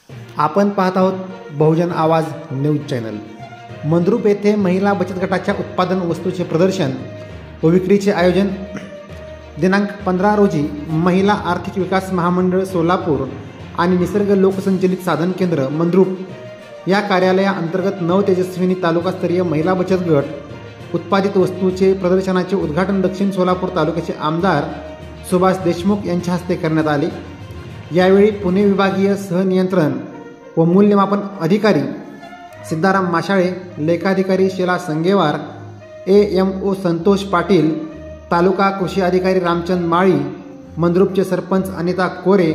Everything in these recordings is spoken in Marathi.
आपण पाहत आहोत बहुजन आवाज न्यूज चॅनल। मंद्रुप येथे महिला बचत गटाच्या उत्पादन वस्तूचे प्रदर्शन व विक्रीचे आयोजन दिनांक 15 रोजी महिला आर्थिक विकास महामंडळ सोलापूर आणि निसर्ग लोकसंचलित साधन केंद्र मंद्रुप या कार्यालयाअंतर्गत नव तेजस्विनी तालुकास्तरीय महिला बचत गट उत्पादित वस्तूचे प्रदर्शनाचे उद्घाटन दक्षिण सोलापूर तालुक्याचे आमदार सुभाष देशमुख यांच्या हस्ते करण्यात आले। यावेळी पुणे विभागीय सहनियंत्रण व मूल्यमापन अधिकारी सिद्धाराम माशाळे, लेखाधिकारी शीला संगेवार, AMO संतोष पाटील, तालुका कृषी अधिकारी रामचंद माळी, मंद्रुपचे सरपंच अनिता कोरे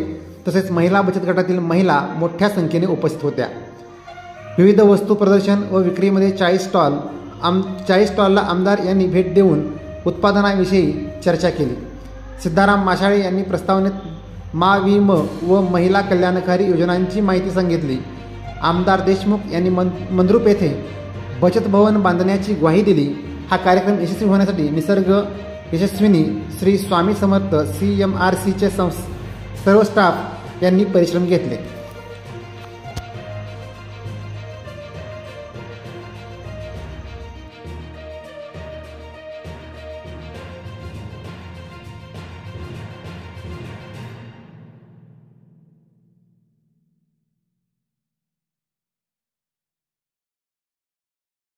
तसेच महिला बचत गटातील महिला मोठ्या संख्येने उपस्थित होत्या। विविध वस्तू प्रदर्शन व विक्रीमध्ये 40 स्टॉलला आमदार यांनी भेट देऊन उत्पादनाविषयी चर्चा केली। सिद्धाराम माशाळे यांनी प्रस्तावनेत मा.वी.म व महिला कल्याणकारी योजनांची माहिती सांगितली। आमदार देशमुख यांनी मंद्रुप येथे बचत भवन बांधण्याची ग्वाही दिली। हा कार्यक्रम यशस्वी होण्यासाठी निसर्ग यशस्विनी श्री स्वामी समर्थ CMRCचे सर्व स्टाफ यांनी परिश्रम घेतले।